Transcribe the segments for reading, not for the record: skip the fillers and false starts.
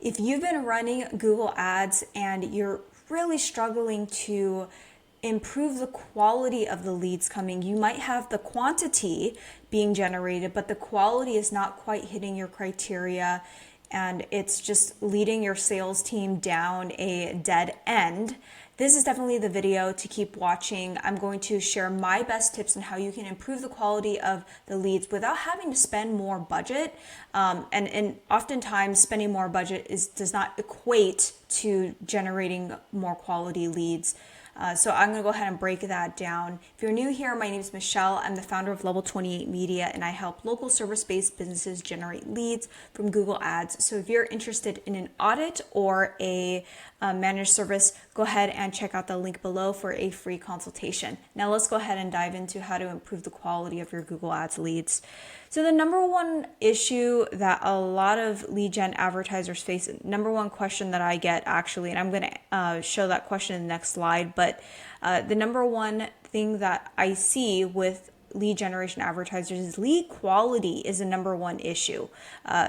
If you've been running Google Ads and you're really struggling to improve the quality of the leads coming, you might have the quantity being generated, but the quality is not quite hitting your criteria, and it's just leading your sales team down a dead end. This is definitely the video to keep watching. I'm going to share my best tips on how you can improve the quality of the leads without having to spend more budget. And oftentimes spending more budget does not equate to generating more quality leads. So I'm going to go ahead and break that down. If you're new here, my name is Michelle. I'm the founder of Level 28 Media, and I help local service-based businesses generate leads from Google Ads. So if you're interested in an audit or a managed service, go ahead and check out the link below for a free consultation. Now let's go ahead and dive into how to improve the quality of your Google Ads leads. So the number one issue that a lot of lead gen advertisers face, number one question that I get actually, and I'm going to show that question in the next slide, but the number one thing that I see with lead generation advertisers is lead quality is the number one issue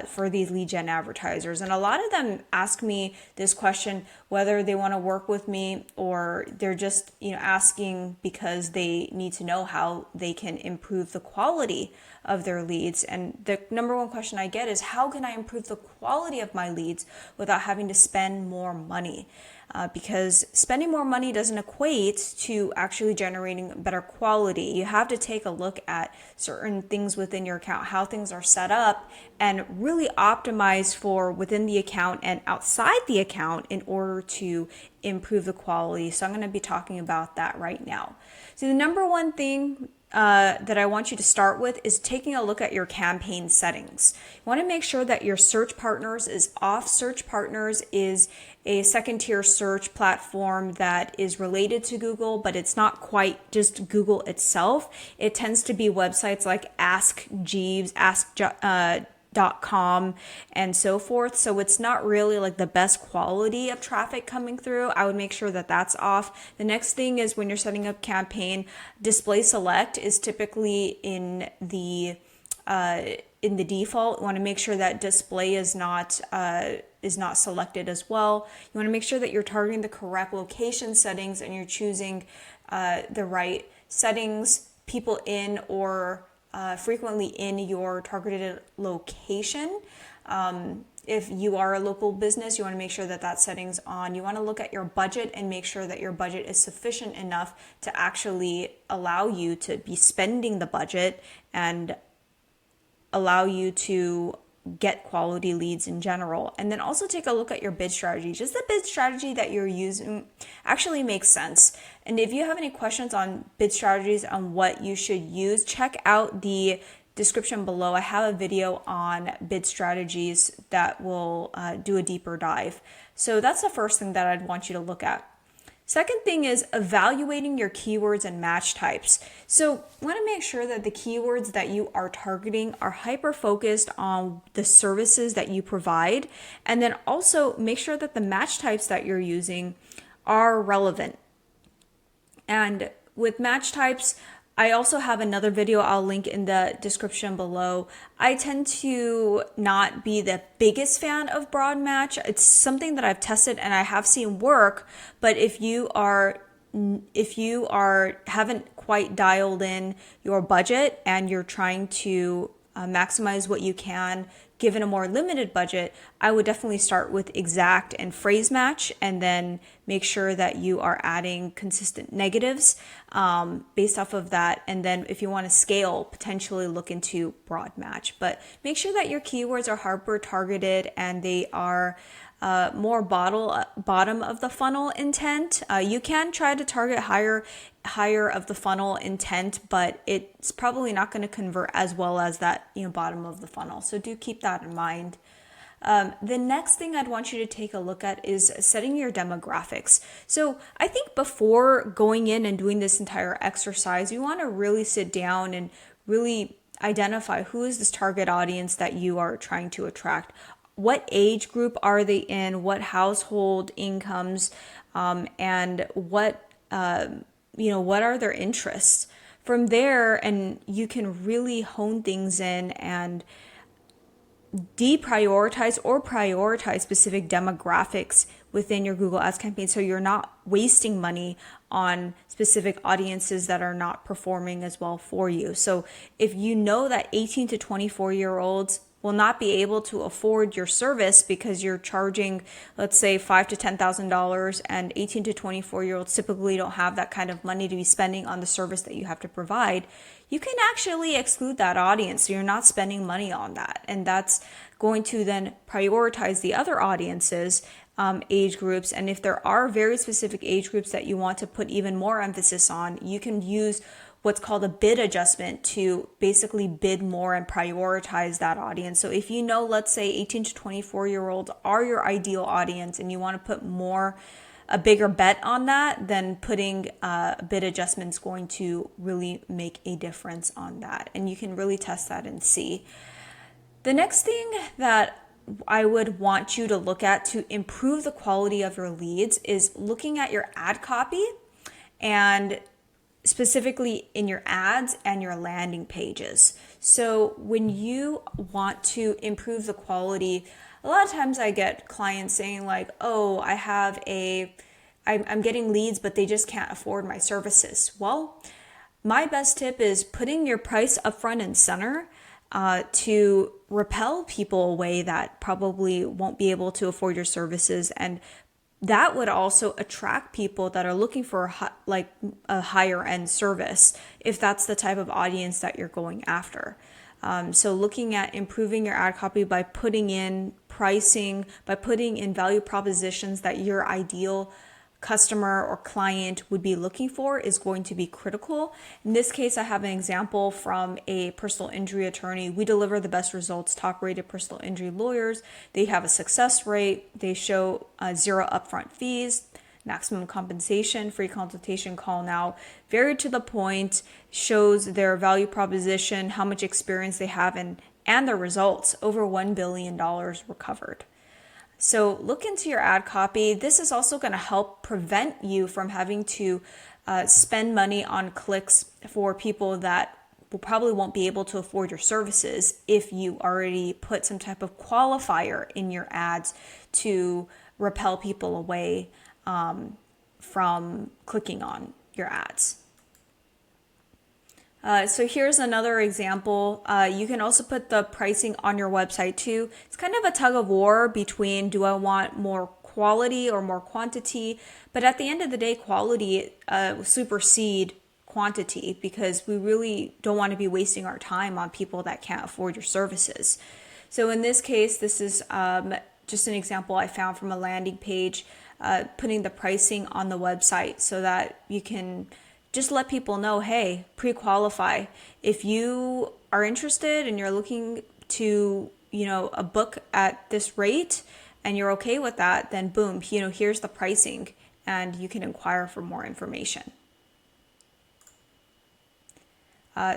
for these lead gen advertisers. And a lot of them ask me this question, whether they want to work with me or they're just asking because they need to know how they can improve the quality of their leads. And the number one question I get is, how can I improve the quality of my leads without having to spend more money? Because spending more money doesn't equate to actually generating better quality. You have to take a look at certain things within your account, how things are set up, and really optimize for within the account and outside the account in order to improve the quality. So I'm going to be talking about that right now. So the number one thing that I want you to start with is taking a look at your campaign settings. You want to make sure that your search partners is off. Search partners is a second tier search platform that is related to Google, but it's not quite just Google itself. It tends to be websites like Ask Jeeves, Ask.com, and so forth. So it's not really like the best quality of traffic coming through. I would make sure that that's off. The next thing is when you're setting up campaign, display select is typically in the default. You want to make sure that display is not selected as well. You want to make sure that you're targeting the correct location settings and you're choosing the right settings, people in or frequently in your targeted location. If you are a local business, you want to make sure that that setting's on. You want to look at your budget and make sure that your budget is sufficient enough to actually allow you to be spending the budget and allow you to get quality leads in general. And then also take a look at your bid strategy. Just the bid strategy that you're using actually makes sense. And if you have any questions on bid strategies on what you should use, check out the description below. I have a video on bid strategies that will do a deeper dive. So that's the first thing that I'd want you to look at. Second thing is evaluating your keywords and match types. So you want to make sure that the keywords that you are targeting are hyper-focused on the services that you provide. And then also make sure that the match types that you're using are relevant. And with match types, I also have another video I'll link in the description below. I tend to not be the biggest fan of broad match. It's something that I've tested and I have seen work, but if you haven't quite dialed in your budget and you're trying to maximize what you can given a more limited budget, I would definitely start with exact and phrase match and then make sure that you are adding consistent negatives based off of that. And then if you want to scale, potentially look into broad match. But make sure that your keywords are hyper targeted and they are more bottom of the funnel intent. You can try to target higher of the funnel intent, but it's probably not going to convert as well as that bottom of the funnel. So do keep that in mind. The next thing I'd want you to take a look at is setting your demographics. So I think before going in and doing this entire exercise, you want to really sit down and really identify who is this target audience that you are trying to attract. What age group are they in? What household incomes? And what are their interests? From there, and you can really hone things in and deprioritize or prioritize specific demographics within your Google Ads campaign so you're not wasting money on specific audiences that are not performing as well for you. So if you know that 18 to 24-year-olds will not be able to afford your service because you're charging, let's say, $5,000 to $10,000, and 18 to 24-year-olds typically don't have that kind of money to be spending on the service that you have to provide, you can actually exclude that audience. So you're not spending money on that. And that's going to then prioritize the other audiences, age groups. And if there are very specific age groups that you want to put even more emphasis on, you can use what's called a bid adjustment to basically bid more and prioritize that audience. So if you know, let's say 18 to 24-year-olds are your ideal audience and you want to put a bigger bet on that, then putting a bid adjustment is going to really make a difference on that. And you can really test that and see. The next thing that I would want you to look at to improve the quality of your leads is looking at your ad copy, and specifically in your ads and your landing pages. So when you want to improve the quality, a lot of times I get clients saying like, oh, I'm getting leads, but they just can't afford my services. Well, my best tip is putting your price up front and center to repel people away that probably won't be able to afford your services. And that would also attract people that are looking for a higher end service, if that's the type of audience that you're going after. So looking at improving your ad copy by putting in pricing, by putting in value propositions that your ideal customer or client would be looking for is going to be critical. In this case, I have an example from a personal injury attorney. We deliver the best results, top rated personal injury lawyers. They have a success rate. They show 0 upfront fees, maximum compensation, free consultation, call now. Very to the point, shows their value proposition, how much experience they have, and their results. Over $1 billion recovered. So look into your ad copy. This is also going to help prevent you from having to spend money on clicks for people that probably won't be able to afford your services if you already put some type of qualifier in your ads to repel people away from clicking on your ads. So here's another example. You can also put the pricing on your website too. It's kind of a tug of war between, do I want more quality or more quantity? But at the end of the day, quality supersede quantity, because we really don't want to be wasting our time on people that can't afford your services. So in this case, this is just an example I found from a landing page, putting the pricing on the website so that you can just let people know, hey, pre-qualify. If you are interested and you're looking to, a book at this rate and you're okay with that, then boom, here's the pricing, and you can inquire for more information.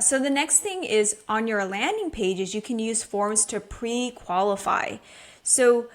So the next thing is on your landing pages, you can use forms to pre-qualify. So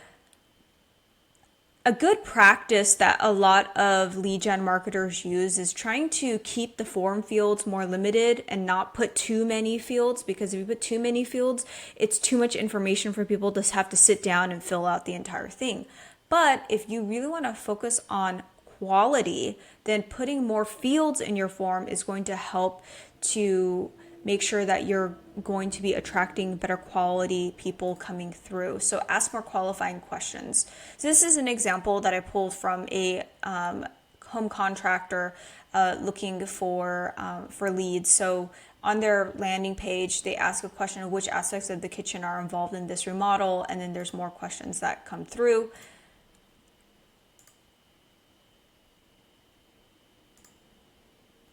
a good practice that a lot of lead gen marketers use is trying to keep the form fields more limited and not put too many fields, because if you put too many fields, it's too much information for people to have to sit down and fill out the entire thing. But if you really want to focus on quality, then putting more fields in your form is going to help to make sure that you're going to be attracting better quality people coming through. So ask more qualifying questions. So this is an example that I pulled from a home contractor looking for leads. So on their landing page, they ask a question of which aspects of the kitchen are involved in this remodel, and then there's more questions that come through.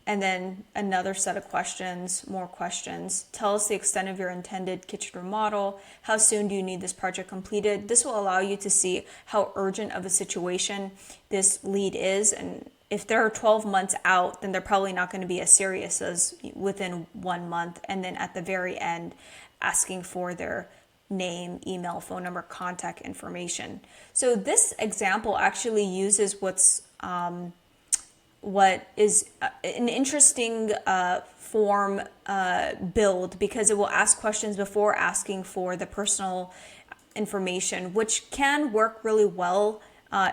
And then another set of questions, more questions. Tell us the extent of your intended kitchen remodel. How soon do you need this project completed? This will allow you to see how urgent of a situation this lead is. And if they're 12 months out, then they're probably not going to be as serious as within 1 month. And then at the very end, asking for their name, email, phone number, contact information. So this example actually uses what is an interesting form build, because it will ask questions before asking for the personal information, which can work really well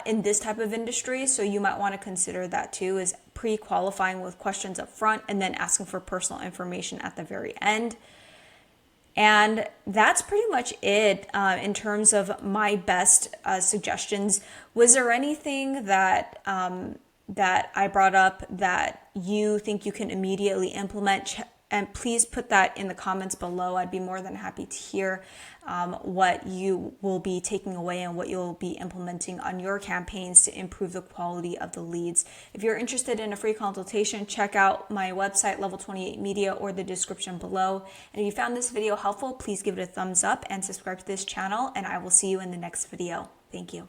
in this type of industry. So you might want to consider that too, is pre-qualifying with questions up front and then asking for personal information at the very end. And that's pretty much it in terms of my best suggestions. Was there anything that that I brought up that you think you can immediately implement? And please put that in the comments below. I'd be more than happy to hear what you will be taking away and what you'll be implementing on your campaigns to improve the quality of the leads. If you're interested in a free consultation, check out my website, Level 28 Media, or the description below. And if you found this video helpful, please give it a thumbs up and subscribe to this channel, and I will see you in the next video. Thank you.